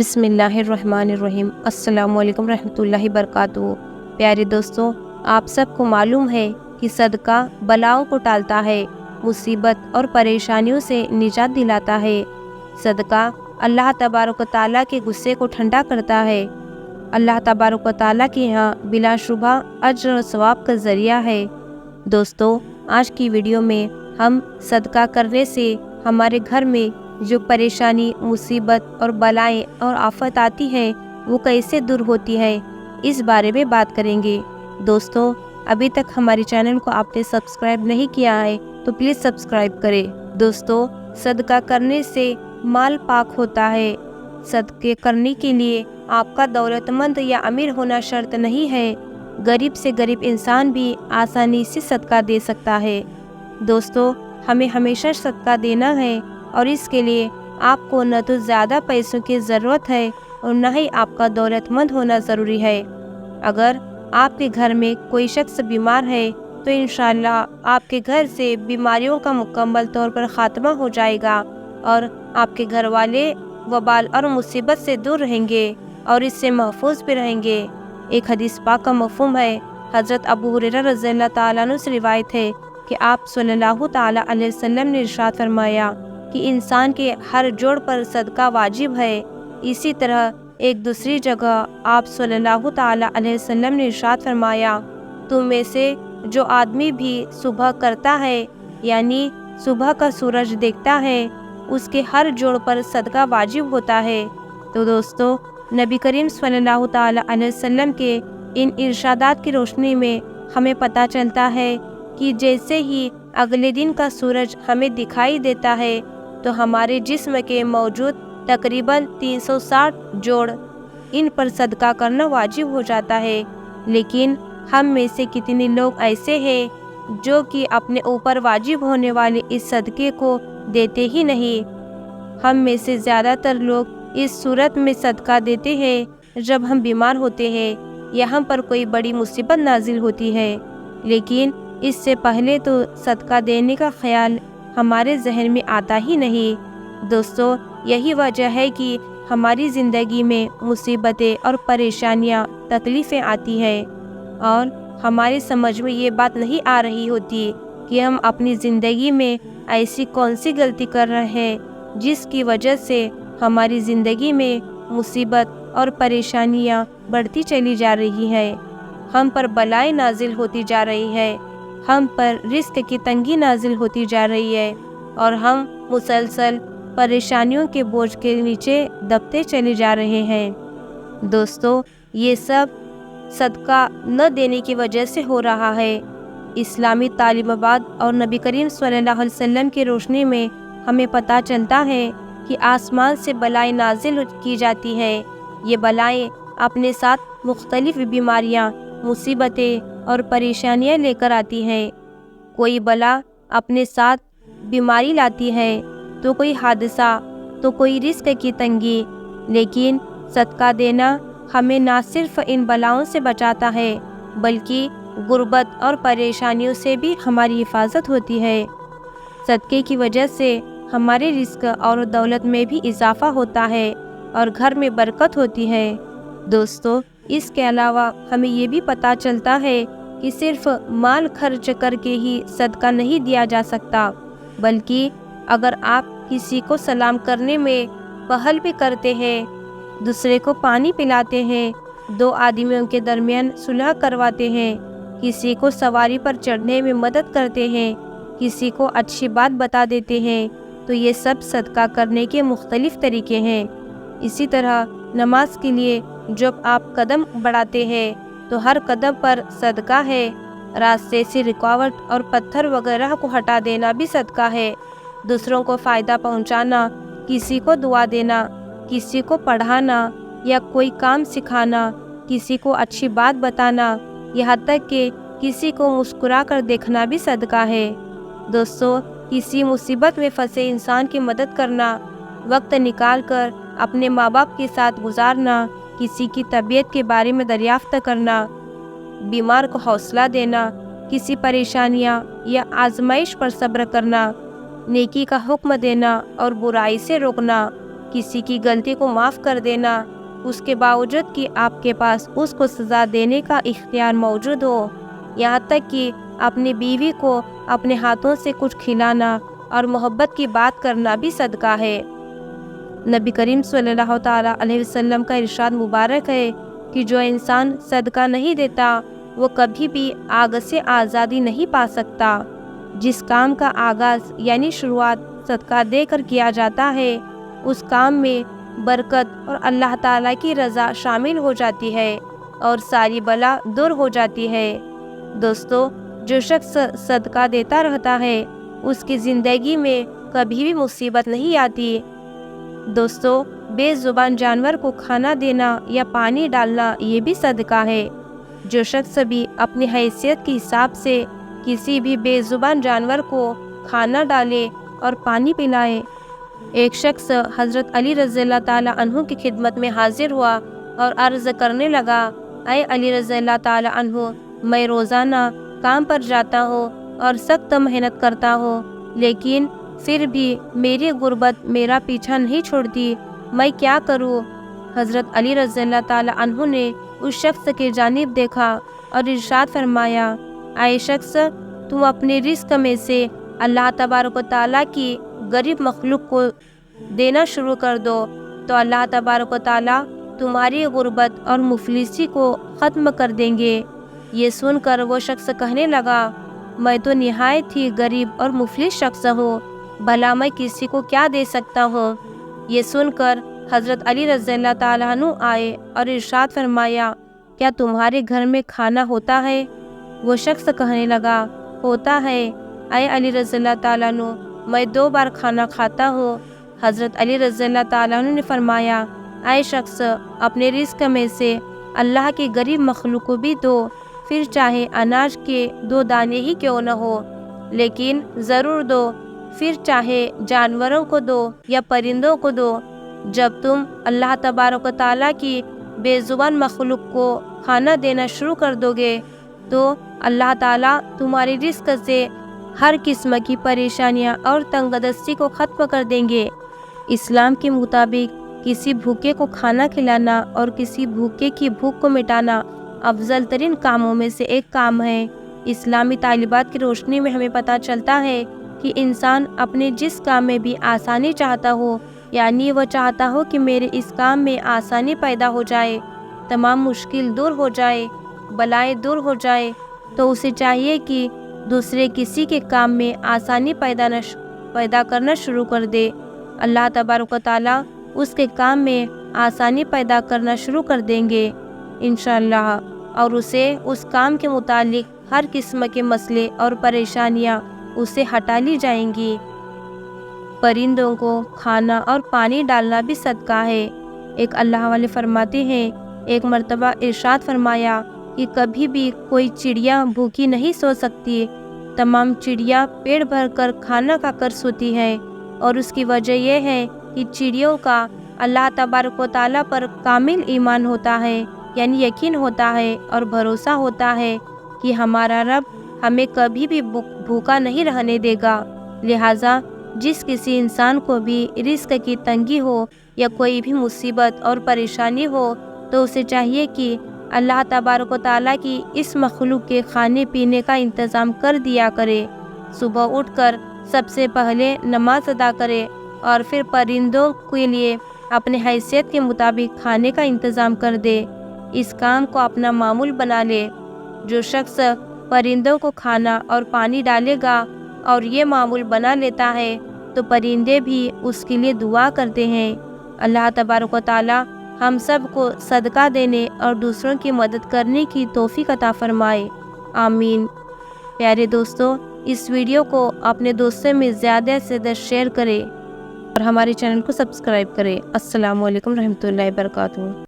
بسم اللہ الرحمن الرحیم۔ السلام علیکم رحمۃ اللہ وبرکاتہ۔ پیارے دوستوں، آپ سب کو معلوم ہے کہ صدقہ بلاؤں کو ٹالتا ہے، مصیبت اور پریشانیوں سے نجات دلاتا ہے۔ صدقہ اللہ تبارک و تعالیٰ کے غصے کو ٹھنڈا کرتا ہے۔ اللہ تبارک و تعالیٰ کے یہاں بلا شبہ اجر و ثواب کا ذریعہ ہے۔ دوستو، آج کی ویڈیو میں ہم صدقہ کرنے سے ہمارے گھر میں جو پریشانی، مصیبت اور بلائیں اور آفت آتی ہے وہ کیسے دور ہوتی ہے، اس بارے میں بات کریں گے۔ دوستو، ابھی تک ہمارے چینل کو آپ نے سبسکرائب نہیں کیا ہے تو پلیز سبسکرائب کریں۔ دوستو، صدقہ کرنے سے مال پاک ہوتا ہے۔ صدقے کرنے کے لیے آپ کا دولت مند یا امیر ہونا شرط نہیں ہے، غریب سے غریب انسان بھی آسانی سے صدقہ دے سکتا ہے۔ دوستو، ہمیں ہمیشہ صدقہ دینا ہے اور اس کے لیے آپ کو نہ تو زیادہ پیسوں کی ضرورت ہے اور نہ ہی آپ کا دولت مند ہونا ضروری ہے۔ اگر آپ کے گھر میں کوئی شخص بیمار ہے تو انشاءاللہ آپ کے گھر سے بیماریوں کا مکمل طور پر خاتمہ ہو جائے گا اور آپ کے گھر والے وبال اور مصیبت سے دور رہیں گے اور اس سے محفوظ بھی رہیں گے۔ ایک حدیث پاک کا مفہوم ہے، حضرت ابو ہریرہ رضی اللہ تعالیٰ عنہ سے روایت ہے کہ آپ صلی اللہ تعالیٰ علیہ وسلم نے ارشاد فرمایا کہ انسان کے ہر جوڑ پر صدقہ واجب ہے۔ اسی طرح ایک دوسری جگہ آپ صلی اللہ تعالیٰ علیہ وسلم نے ارشاد فرمایا، تم میں سے جو آدمی بھی صبح کرتا ہے یعنی صبح کا سورج دیکھتا ہے، اس کے ہر جوڑ پر صدقہ واجب ہوتا ہے۔ تو دوستو، نبی کریم صلی اللہ تعالیٰ علیہ وسلم کے ان ارشادات کی روشنی میں ہمیں پتہ چلتا ہے کہ جیسے ہی اگلے دن کا سورج ہمیں دکھائی دیتا ہے تو ہمارے جسم کے موجود تقریباً 360 جوڑ ان پر صدقہ کرنا واجب ہو جاتا ہے۔ لیکن ہم میں سے کتنے لوگ ایسے ہیں جو کہ اپنے اوپر واجب ہونے والے اس صدقے کو دیتے ہی نہیں۔ ہم میں سے زیادہ تر لوگ اس صورت میں صدقہ دیتے ہیں جب ہم بیمار ہوتے ہیں یا ہم پر کوئی بڑی مصیبت نازل ہوتی ہے، لیکن اس سے پہلے تو صدقہ دینے کا خیال ہمارے ذہن میں آتا ہی نہیں۔ دوستو، یہی وجہ ہے کہ ہماری زندگی میں مصیبتیں اور پریشانیاں، تکلیفیں آتی ہیں اور ہماری سمجھ میں یہ بات نہیں آ رہی ہوتی کہ ہم اپنی زندگی میں ایسی کون سی غلطی کر رہے ہیں جس کی وجہ سے ہماری زندگی میں مصیبت اور پریشانیاں بڑھتی چلی جا رہی ہیں، ہم پر بلائیں نازل ہوتی جا رہی ہے، ہم پر رزق کی تنگی نازل ہوتی جا رہی ہے اور ہم مسلسل پریشانیوں کے بوجھ کے نیچے دبتے چلے جا رہے ہیں۔ دوستو، یہ سب صدقہ نہ دینے کی وجہ سے ہو رہا ہے۔ اسلامی تعلیمات اور نبی کریم صلی اللہ علیہ وسلم کی روشنی میں ہمیں پتہ چلتا ہے کہ آسمان سے بلائیں نازل کی جاتی ہیں۔ یہ بلائیں اپنے ساتھ مختلف بیماریاں، مصیبتیں اور پریشانیاں لے کر آتی ہیں۔ کوئی بلا اپنے ساتھ بیماری لاتی ہے تو کوئی حادثہ، تو کوئی رزق کی تنگی، لیکن صدقہ دینا ہمیں نہ صرف ان بلاؤں سے بچاتا ہے بلکہ غربت اور پریشانیوں سے بھی ہماری حفاظت ہوتی ہے۔ صدقے کی وجہ سے ہمارے رزق اور دولت میں بھی اضافہ ہوتا ہے اور گھر میں برکت ہوتی ہے۔ دوستو، اس کے علاوہ ہمیں یہ بھی پتہ چلتا ہے کہ صرف مال خرچ کر کے ہی صدقہ نہیں دیا جا سکتا، بلکہ اگر آپ کسی کو سلام کرنے میں پہل بھی کرتے ہیں، دوسرے کو پانی پلاتے ہیں، دو آدمیوں کے درمیان صلح کرواتے ہیں، کسی کو سواری پر چڑھنے میں مدد کرتے ہیں، کسی کو اچھی بات بتا دیتے ہیں، تو یہ سب صدقہ کرنے کے مختلف طریقے ہیں۔ اسی طرح نماز کے لیے جب آپ قدم بڑھاتے ہیں تو ہر قدم پر صدقہ ہے۔ راستے سے رکاوٹ اور پتھر وغیرہ کو ہٹا دینا بھی صدقہ ہے۔ دوسروں کو فائدہ پہنچانا، کسی کو دعا دینا، کسی کو پڑھانا یا کوئی کام سکھانا، کسی کو اچھی بات بتانا، یہاں تک کہ کسی کو مسکرا کر دیکھنا بھی صدقہ ہے۔ دوستو، کسی مصیبت میں پھنسے انسان کی مدد کرنا، وقت نکال کر اپنے ماں باپ کے ساتھ گزارنا، کسی کی طبیعت کے بارے میں دریافت کرنا، بیمار کو حوصلہ دینا، کسی پریشانیاں یا آزمائش پر صبر کرنا، نیکی کا حکم دینا اور برائی سے روکنا، کسی کی غلطی کو معاف کر دینا، اس کے باوجود کہ آپ کے پاس اس کو سزا دینے کا اختیار موجود ہو، یہاں تک کہ اپنی بیوی کو اپنے ہاتھوں سے کچھ کھلانا اور محبت کی بات کرنا بھی صدقہ ہے۔ نبی کریم صلی اللہ تعالیٰ علیہ وسلم کا ارشاد مبارک ہے کہ جو انسان صدقہ نہیں دیتا وہ کبھی بھی آگ سے آزادی نہیں پا سکتا۔ جس کام کا آغاز یعنی شروعات صدقہ دے کر کیا جاتا ہے، اس کام میں برکت اور اللہ تعالیٰ کی رضا شامل ہو جاتی ہے اور ساری بلا دور ہو جاتی ہے۔ دوستو، جو شخص صدقہ دیتا رہتا ہے اس کی زندگی میں کبھی بھی مصیبت نہیں آتی۔ دوستو، بے زبان جانور کو کھانا دینا یا پانی ڈالنا یہ بھی صدقہ ہے۔ جو شخص بھی اپنی حیثیت کے حساب سے کسی بھی بے زبان جانور کو کھانا ڈالے اور پانی پلائے۔ ایک شخص حضرت علی رضی اللہ تعالیٰ عنہ کی خدمت میں حاضر ہوا اور عرض کرنے لگا، اے علی رضی اللہ تعالیٰ عنہ، میں روزانہ کام پر جاتا ہوں اور سخت محنت کرتا ہوں، لیکن پھر بھی میری غربت میرا پیچھا نہیں چھوڑتی، میں کیا کروں؟ حضرت علی رضی اللہ تعالیٰ عنہ نے اس شخص کی جانب دیکھا اور ارشاد فرمایا، اے شخص، تم اپنے رزق میں سے اللہ تبارک و تعالیٰ کی غریب مخلوق کو دینا شروع کر دو تو اللہ تبارک و تعالیٰ تمہاری غربت اور مفلسی کو ختم کر دیں گے۔ یہ سن کر وہ شخص کہنے لگا، میں تو نہایت ہی غریب اور مفلس شخص ہوں، بھلا میں کسی کو کیا دے سکتا ہوں؟ یہ سن کر حضرت علی رضی اللہ تعالیٰ عنہ آئے اور ارشاد فرمایا، کیا تمہارے گھر میں کھانا ہوتا ہے؟ وہ شخص کہنے لگا، ہوتا ہے اے علی رضی اللہ تعالیٰ عنہ، میں 2 بار کھانا کھاتا ہوں۔ حضرت علی رضی اللہ تعالیٰ عنہ نے فرمایا، اے شخص، اپنے رزق میں سے اللہ کی غریب مخلوق کو بھی دو، پھر چاہے اناج کے 2 دانے ہی کیوں نہ ہو، لیکن ضرور دو، پھر چاہے جانوروں کو دو یا پرندوں کو دو۔ جب تم اللہ تبارک و تعالیٰ کی بے زبان مخلوق کو کھانا دینا شروع کر دو گے تو اللہ تعالیٰ تمہاری رزق سے ہر قسم کی پریشانیاں اور تنگ دستی کو ختم کر دیں گے۔ اسلام کے مطابق کسی بھوکے کو کھانا کھلانا اور کسی بھوکے کی بھوک کو مٹانا افضل ترین کاموں میں سے ایک کام ہے۔ اسلامی تعلیمات کی روشنی میں ہمیں پتہ چلتا ہے کہ انسان اپنے جس کام میں بھی آسانی چاہتا ہو، یعنی وہ چاہتا ہو کہ میرے اس کام میں آسانی پیدا ہو جائے، تمام مشکل دور ہو جائے، بلائیں دور ہو جائے، تو اسے چاہیے کہ دوسرے کسی کے کام میں آسانی پیدا کرنا شروع کر دے۔ اللہ تبارک و تعالیٰ اس کے کام میں آسانی پیدا کرنا شروع کر دیں گے انشاءاللہ، اور اسے اس کام کے متعلق ہر قسم کے مسئلے اور پریشانیاں اسے ہٹا لی جائیں گی۔ پرندوں کو کھانا اور پانی ڈالنا بھی صدقہ ہے۔ ایک اللہ والے فرماتے ہیں، ایک مرتبہ ارشاد فرمایا کہ کبھی بھی کوئی چڑیا بھوکی نہیں سو سکتی، تمام چڑیا پیٹ بھر کر کھانا کھا کر سوتی ہے، اور اس کی وجہ یہ ہے کہ چڑیوں کا اللہ تبارک و تعالیٰ پر کامل ایمان ہوتا ہے، یعنی یقین ہوتا ہے اور بھروسہ ہوتا ہے کہ ہمارا رب ہمیں کبھی بھی بھوکا نہیں رہنے دے گا۔ لہٰذا جس کسی انسان کو بھی رزق کی تنگی ہو یا کوئی بھی مصیبت اور پریشانی ہو تو اسے چاہیے کہ اللہ تبارک و تعالیٰ کی اس مخلوق کے کھانے پینے کا انتظام کر دیا کرے۔ صبح اٹھ کر سب سے پہلے نماز ادا کرے اور پھر پرندوں کے لیے اپنے حیثیت کے مطابق کھانے کا انتظام کر دے۔ اس کام کو اپنا معمول بنا لے۔ جو شخص پرندوں کو کھانا اور پانی ڈالے گا اور یہ معمول بنا لیتا ہے تو پرندے بھی اس کے لیے دعا کرتے ہیں۔ اللہ تبارک و تعالیٰ ہم سب کو صدقہ دینے اور دوسروں کی مدد کرنے کی توفیق عطا فرمائے، آمین۔ پیارے دوستو، اس ویڈیو کو اپنے دوستوں میں زیادہ سے زیادہ شیئر کریں اور ہمارے چینل کو سبسکرائب کریں۔ السلام علیکم رحمۃ اللہ وبرکاتہ۔